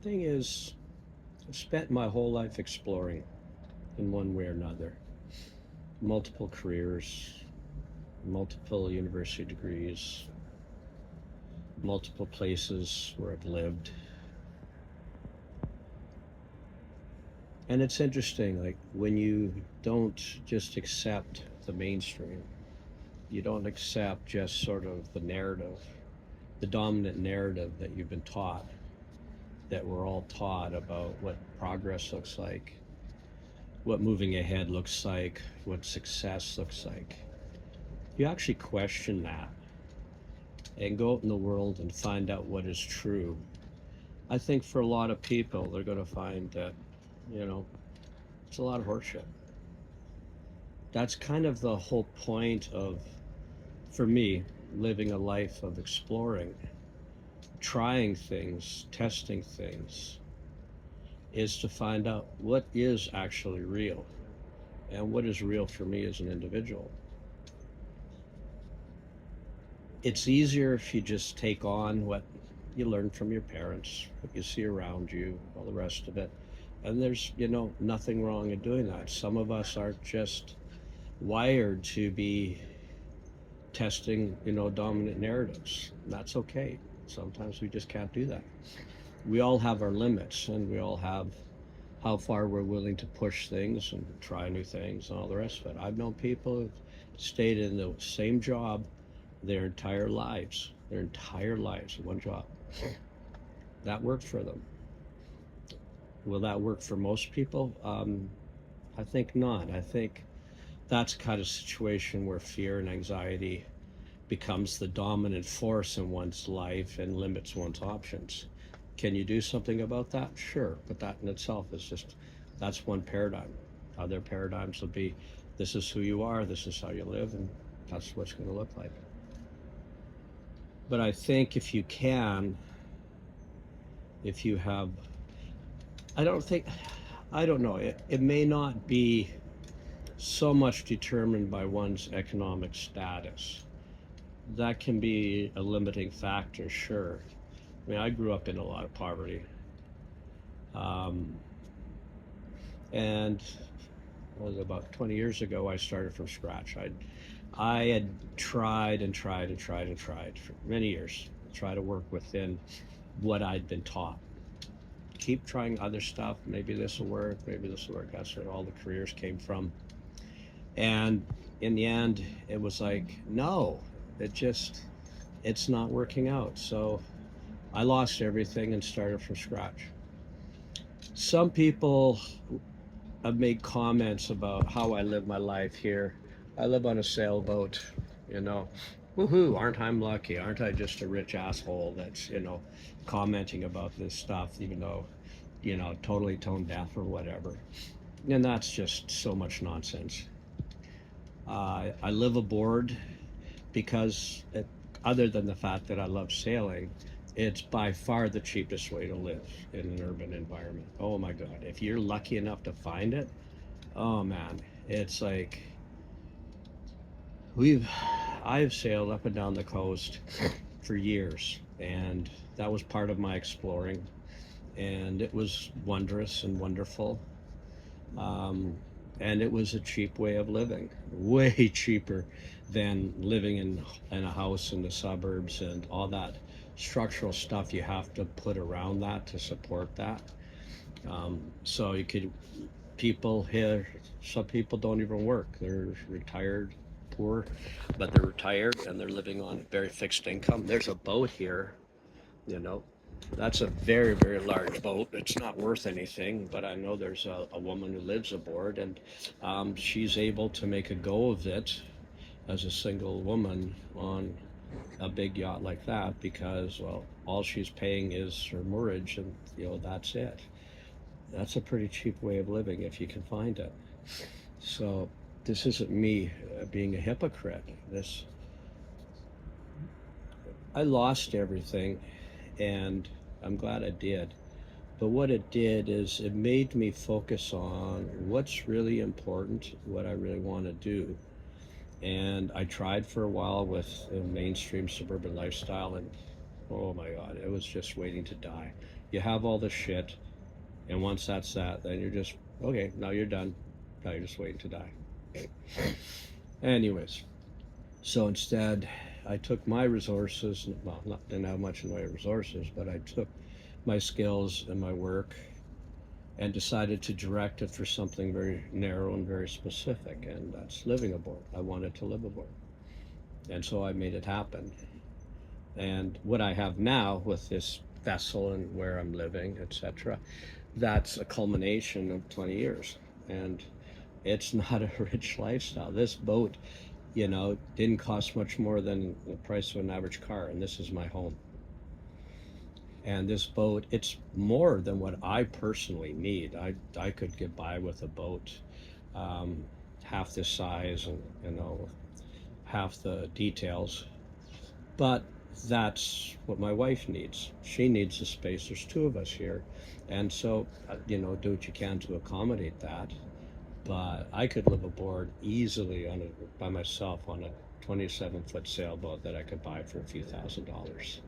Thing is, I've spent my whole life exploring in one way or another. Multiple careers, multiple university degrees, multiple places where I've lived. And it's interesting, like when you don't just accept the mainstream, you don't accept just sort of the narrative, the dominant narrative that you've been taught, that we're all taught about what progress looks like, what moving ahead looks like, what success looks like. You actually question that and go out in the world and find out what is true. I think for a lot of people, they're going to find that, you know, it's a lot of horseshit. That's kind of the whole point of, for me, living a life of exploring, trying things, testing things, is to find out what is actually real and what is real for me as an individual. It's easier if you just take on what you learn from your parents, what you see around you, all the rest of it. And there's, nothing wrong in doing that. Some of us aren't just wired to be testing, dominant narratives. That's okay. Sometimes we just can't do that. We all have our limits, and we all have how far we're willing to push things and try new things and all the rest of it. I've known people who've stayed in the same job their entire lives, one job. That worked for them. Will that work for most people? I think not. I think that's the kind of situation where fear and anxiety becomes the dominant force in one's life and limits one's options. Can you do something about that? Sure, but that in itself is just, that's one paradigm. Other paradigms will be, this is who you are, this is how you live, and that's what it's going to look like. But I think if you can, if you have, I don't think, I don't know, it may not be so much determined by one's economic status. That can be a limiting factor, sure. I mean, I grew up in a lot of poverty. Um, and was about 20 years ago, I started from scratch. I had tried and tried and tried and tried for many years, try to work within what I'd been taught. Keep trying other stuff. Maybe this will work. Maybe this will work. That's where all the careers came from. And in the end, it was like, no, it's not working out. So I lost everything and started from scratch. Some people have made comments about how I live my life here. I live on a sailboat, you know. Woohoo, aren't I lucky? Aren't I just a rich asshole that's, commenting about this stuff, even though, totally tone deaf or whatever. And that's just so much nonsense. I live aboard because, other than the fact that I love sailing, it's by far the cheapest way to live in an urban environment. Oh my God. If you're lucky enough to find it, oh man, it's like we've, I've sailed up and down the coast for years, and that was part of my exploring, and it was wondrous and wonderful. Um, and it was a cheap way of living, way cheaper than living in a house in the suburbs and all that structural stuff you have to put around that to support that. So you could, people here, some people don't even work. They're retired, poor, but they're retired and they're living on very fixed income. There's a boat here, you know, that's a very, very large boat. It's not worth anything, but I know there's a woman who lives aboard, and she's able to make a go of it as a single woman on a big yacht like that because, well, all she's paying is her moorage, and that's it. That's a pretty cheap way of living if you can find it. So this isn't me being a hypocrite. This, I lost everything, and I'm glad I did. But what it did is it made me focus on what's really important, what I really want to do. And I tried for a while with the mainstream suburban lifestyle, and oh my God, it was just waiting to die. You have all the shit, and once that's that, then you're just okay. Now you're done. Now you're just waiting to die. Anyways, so instead, I took my resources. Well, not didn't have much in the way of resources, but I took my skills and my work and decided to direct it for something very narrow and very specific, and that's living aboard. I wanted to live aboard, and so I made it happen. And what I have now with this vessel and where I'm living, etc., that's a culmination of 20 years. And it's not a rich lifestyle. This boat, didn't cost much more than the price of an average car, and this is my home. And this boat, it's more than what I personally need. I could get by with a boat um, half this size and half the details, but that's what my wife needs. She needs the space. There's two of us here, and so do what you can to accommodate that. But I could live aboard easily by myself on a 27-foot sailboat that I could buy for a few $1,000s.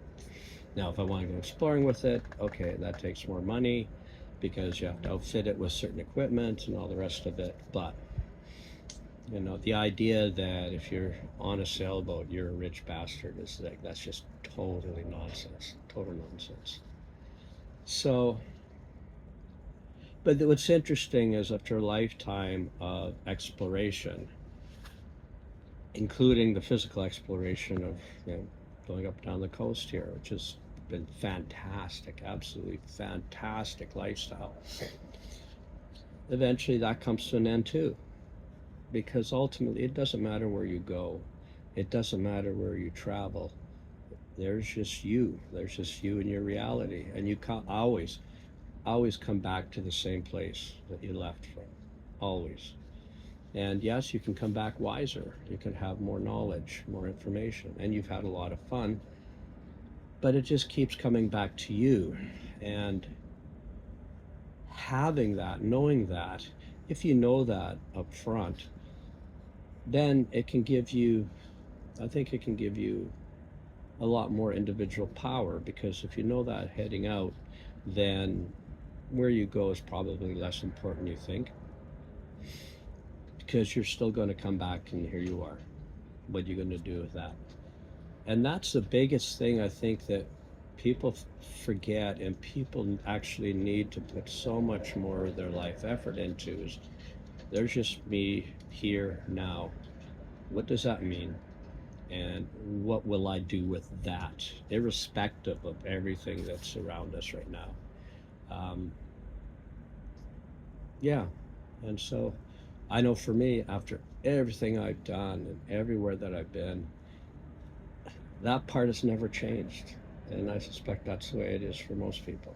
Now, if I want to go exploring with it, okay, that takes more money because you have to outfit it with certain equipment and all the rest of it. But the idea that if you're on a sailboat, you're a rich bastard is like that's just totally nonsense. Total nonsense. So, but what's interesting is after a lifetime of exploration, including the physical exploration of going up and down the coast here, which has been fantastic, absolutely fantastic lifestyle. Eventually, that comes to an end too, because ultimately, it doesn't matter where you go, it doesn't matter where you travel. There's just you. There's just you and your reality, and you can't always come back to the same place that you left from, always. And yes, you can come back wiser. You can have more knowledge, more information, and you've had a lot of fun. But it just keeps coming back to you. And having that, knowing that, if you know that up front, then it can give you, I think it can give you a lot more individual power, because if you know that heading out, then where you go is probably less important you think, because you're still going to come back and here you are. What are you going to do with that? And that's the biggest thing I think that people forget, and people actually need to put so much more of their life effort into is there's just me here now. What does that mean? And what will I do with that, irrespective of everything that's around us right now? Um, yeah. And so I know for me, after everything I've done and everywhere that I've been, that part has never changed. And I suspect that's the way it is for most people.